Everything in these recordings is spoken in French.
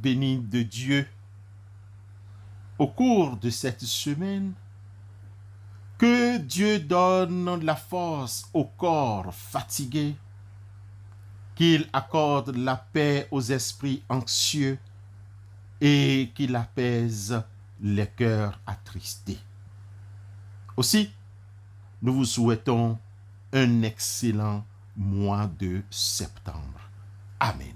bénie de Dieu, au cours de cette semaine, que Dieu donne la force au corps fatigué, qu'il accorde la paix aux esprits anxieux et qu'il apaise les cœurs attristés. Aussi, nous vous souhaitons un excellent mois de septembre. Amen.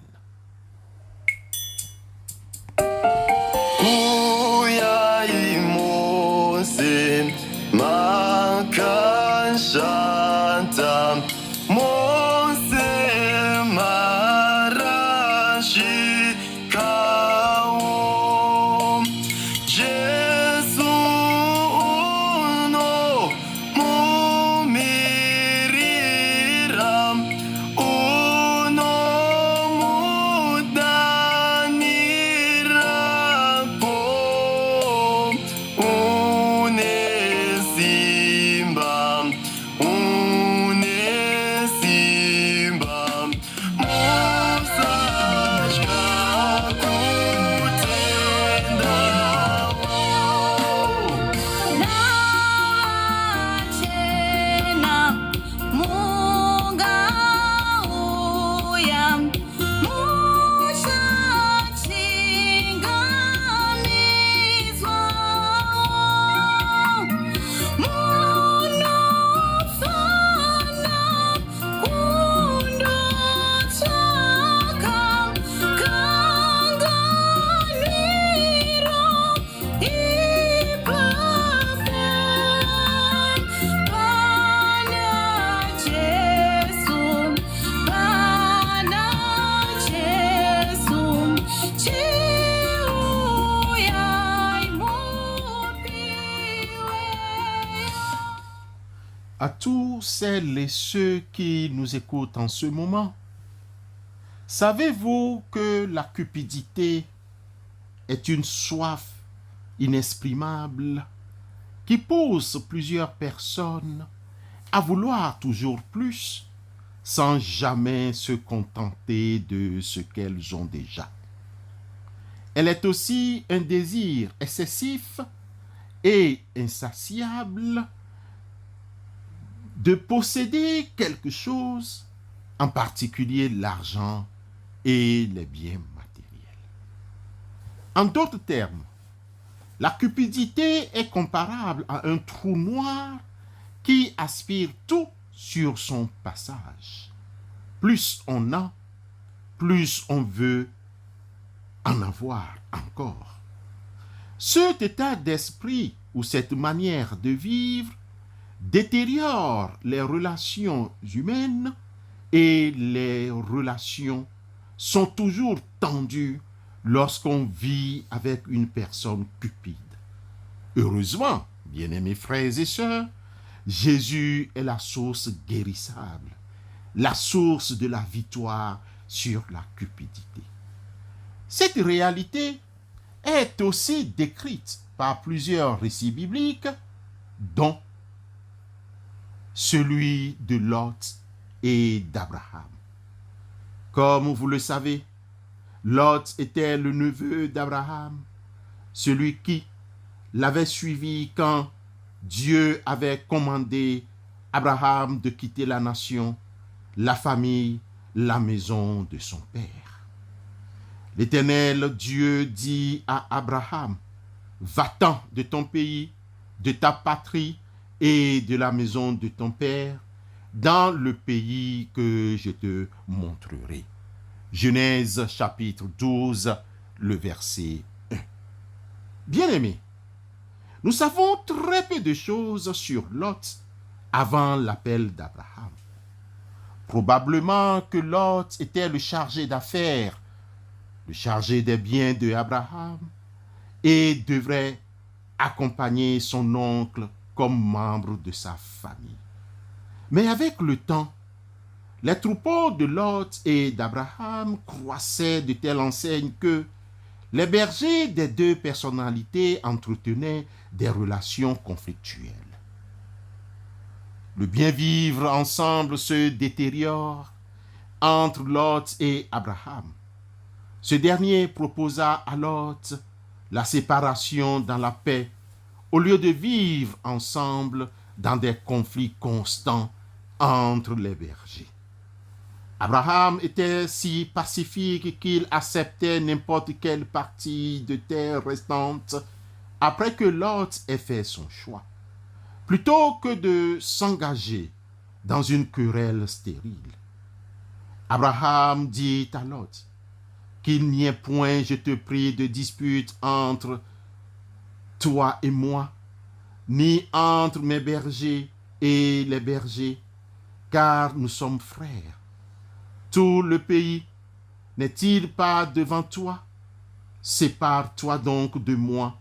À tous celles et ceux qui nous écoutent en ce moment, savez-vous que la cupidité est une soif inexprimable qui pousse plusieurs personnes à vouloir toujours plus sans jamais se contenter de ce qu'elles ont déjà. Elle est aussi un désir excessif et insatiable de posséder quelque chose, en particulier l'argent et les biens matériels. En d'autres termes, la cupidité est comparable à un trou noir qui aspire tout sur son passage. Plus on a, plus on veut en avoir encore. Cet état d'esprit ou cette manière de vivre détériore les relations humaines et les relations sont toujours tendues lorsqu'on vit avec une personne cupide. Heureusement, bien-aimés frères et sœurs, Jésus est la source guérissable, la source de la victoire sur la cupidité. Cette réalité est aussi décrite par plusieurs récits bibliques, dont celui de Lot et d'Abraham. Comme vous le savez, Lot était le neveu d'Abraham, celui qui l'avait suivi quand Dieu avait commandé Abraham de quitter la nation, la famille, la maison de son père. L'Éternel Dieu dit à Abraham, « Va-t'en de ton pays, de ta patrie et de la maison de ton père, dans le pays que je te montrerai. » Genèse chapitre 12, le verset 1. Bien-aimés, nous savons très peu de choses sur Lot avant l'appel d'Abraham. Probablement que Lot était le chargé d'affaires, le chargé des biens de Abraham, et devrait accompagner son oncle comme membre de sa famille. Mais avec le temps, les troupeaux de Lot et d'Abraham croissaient de telle enseigne que les bergers des deux personnalités entretenaient des relations conflictuelles. Le bien vivre ensemble se détériore entre Lot et Abraham. Ce dernier proposa à Lot la séparation dans la paix au lieu de vivre ensemble dans des conflits constants entre les bergers. Abraham était si pacifique qu'il acceptait n'importe quelle partie de terre restante après que Lot ait fait son choix, plutôt que de s'engager dans une querelle stérile. Abraham dit à Lot qu'il n'y ait point, je te prie, de dispute entre toi et moi, ni entre mes bergers et les bergers, car nous sommes frères. Tout le pays n'est-il pas devant toi? Sépare-toi donc de moi.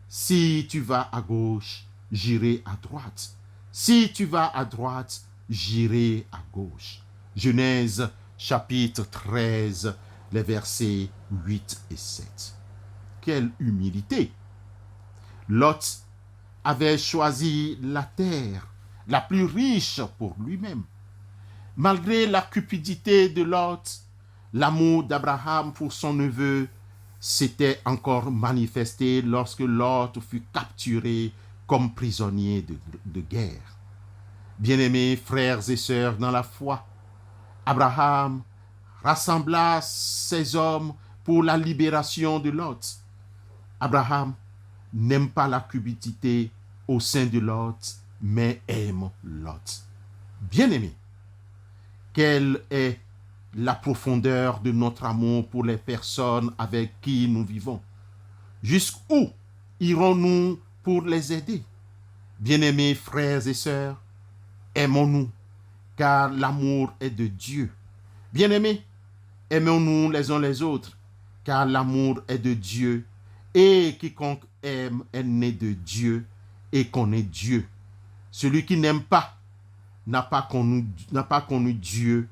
Si tu vas à gauche, j'irai à droite. Si tu vas à droite, j'irai à gauche. Genèse chapitre 13, les versets 8 et 7. Quelle humilité! Lot avait choisi la terre la plus riche pour lui-même. Malgré la cupidité de Lot, l'amour d'Abraham pour son neveu s'était encore manifesté lorsque Lot fut capturé comme prisonnier de guerre. Bien-aimés frères et sœurs dans la foi, Abraham rassembla ses hommes pour la libération de Lot. Abraham n'aime pas la cupidité au sein de Lot, mais aime Lot. Bien-aimés, quelle est la profondeur de notre amour pour les personnes avec qui nous vivons? Jusqu'où irons-nous pour les aider? Bien-aimés frères et sœurs, aimons-nous, car l'amour est de Dieu. Bien-aimés, aimons-nous les uns les autres, car l'amour est de Dieu, et quiconque aime est né de Dieu et connaît Dieu. Celui qui n'aime pas n'a pas connu Dieu,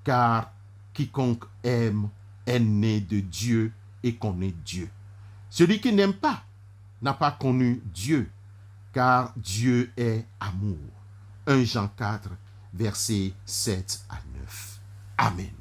car quiconque aime est né de Dieu et connaît Dieu. Celui qui n'aime pas n'a pas connu Dieu, car Dieu est amour. 1 Jean 4, versets 7 à 9. Amen.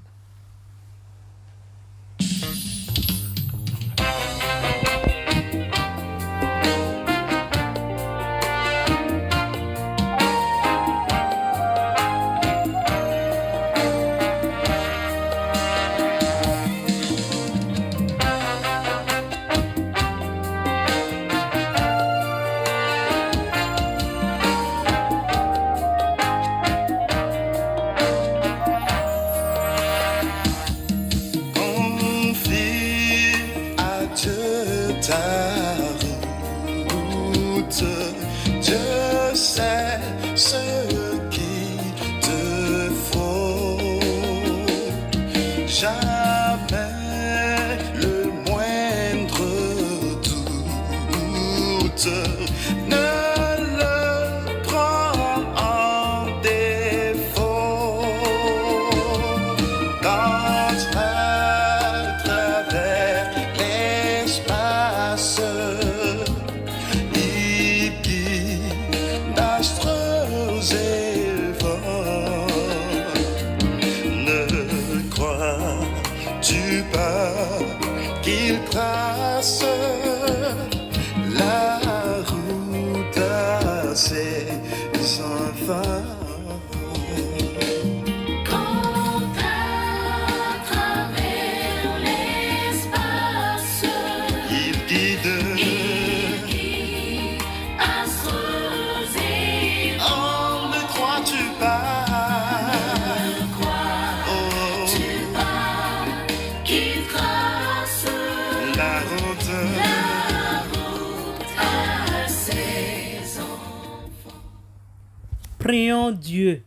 Prions Dieu.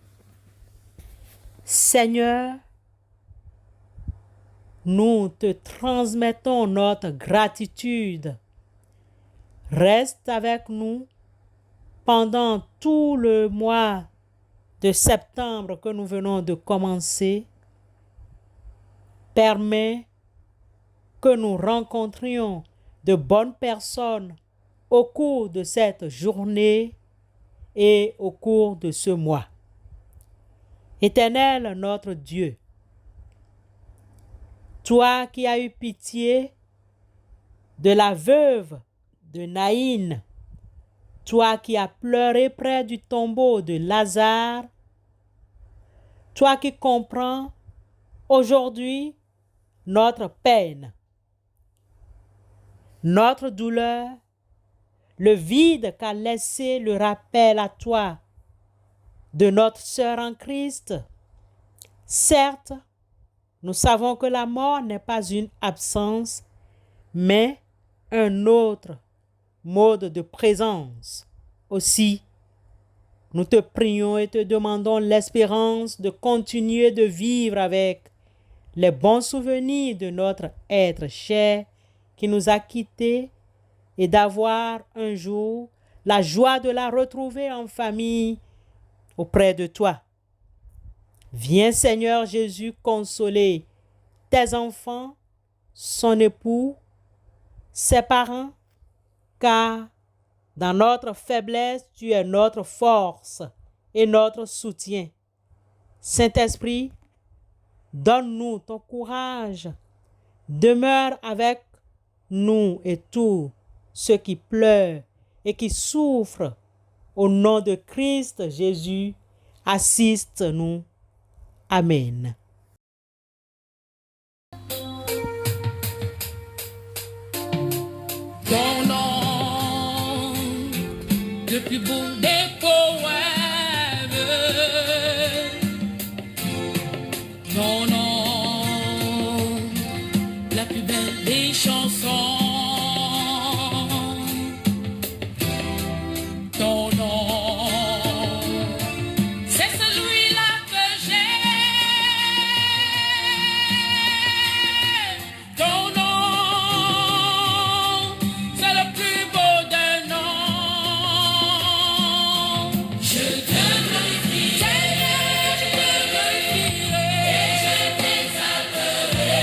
Seigneur, nous te transmettons notre gratitude. Reste avec nous pendant tout le mois de septembre que nous venons de commencer. Permets que nous rencontrions de bonnes personnes au cours de cette journée et au cours de ce mois. Éternel notre Dieu, Toi qui as eu pitié de la veuve de Naïn, toi qui as pleuré près du tombeau de Lazare, toi qui comprends aujourd'hui notre peine, notre douleur, le vide qu'a laissé le rappel à toi de notre sœur en Christ. Certes, nous savons que la mort n'est pas une absence, mais un autre mode de présence. Aussi, nous te prions et te demandons l'espérance de continuer de vivre avec les bons souvenirs de notre être cher qui nous a quittés et d'avoir un jour la joie de la retrouver en famille auprès de toi. Viens Seigneur Jésus consoler tes enfants, son époux, ses parents, car dans notre faiblesse, tu es notre force et notre soutien. Saint-Esprit, donne-nous ton courage. Demeure avec nous et tous ceux qui pleurent et qui souffrent. Au nom de Christ Jésus, assiste-nous. Amen. Ton nom, le plus beau des poèmes. Ton nom, la plus belle des chansons. Ton nom, c'est celui-là que j'aime. Ton nom, c'est le plus beau des noms. Je te glorifie, Seigneur, je te glorifierai et je t'exalterai.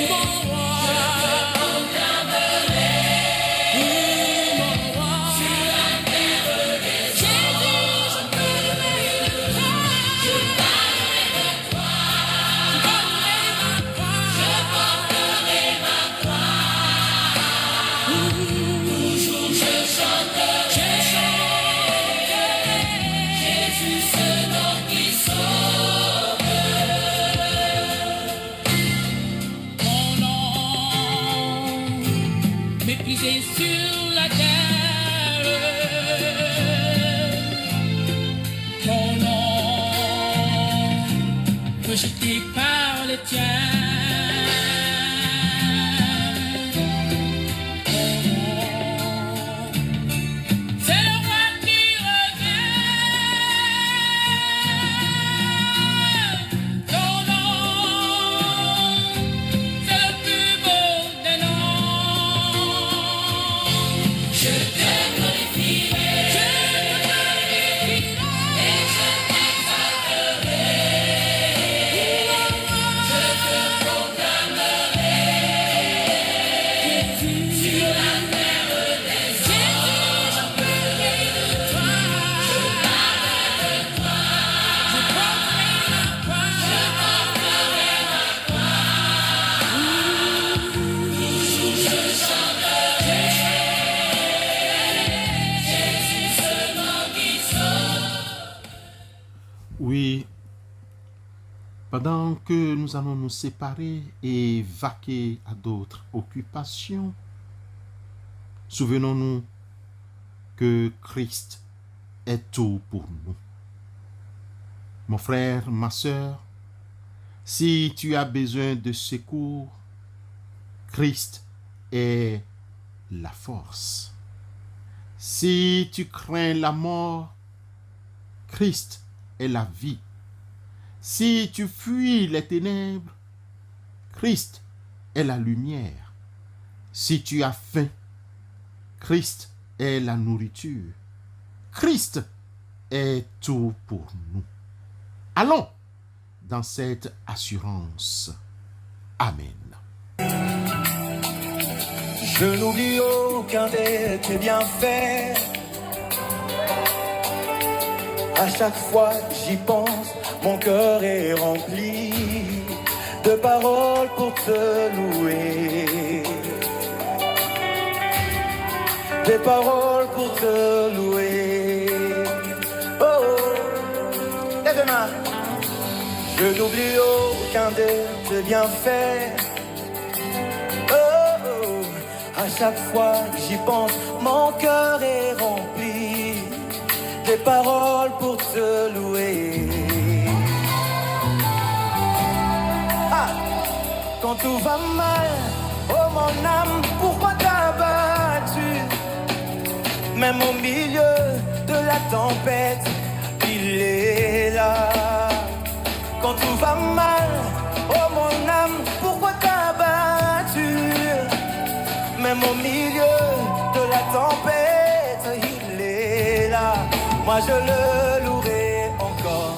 Mon roi, je te proclamerai. Mon roi, sur la terre des Jésus, je parlerai de toi. Je parlerai de toi. Je porterai ma croix. Toujours je chanterai. Jésus, ce nom qui sauve. Mon nom, méprisé sur la terre. Mon nom, rejeté par les tiens. Mon nom, c'est le roi qui revient. Ton nom, c'est le plus beau des noms. Je te glorifierai, et je t'exalterai. Je te proclamerai. Sur la terre des Jésus, je parlerai de toi. Je parlerai de toi. Je porterai ma croix. Je porterai ma croix. Toujours je chanterai. Jésus, ce nom qui sauve. Oui, pendant que nous allons nous séparer et vaquer à d'autres occupations, souvenons-nous que Christ est tout pour nous. Mon frère, ma sœur, si tu as besoin de secours, Christ est la force. Si tu crains la mort, Christ est la vie. Si tu fuis les ténèbres, Christ est la lumière. Si tu as faim, Christ est la nourriture. Christ est tout pour nous. Allons dans cette assurance. Amen. Je n'oublie aucun de tes bienfaits. À chaque fois j'y pense, mon cœur est rempli de paroles pour te louer. Des paroles pour te louer. Oh, oh. Et demain, je n'oublie aucun de tes bienfaits. Oh, oh. À chaque fois que j'y pense, mon cœur est rempli. Des paroles pour te louer. Ah, quand tout va mal, oh mon âme, pourquoi t'as battu? Même au milieu de la tempête, il est là. Quand tout va mal, oh mon âme, pourquoi t'as battu? Même au milieu de la tempête, il est là. Moi je le louerai encore.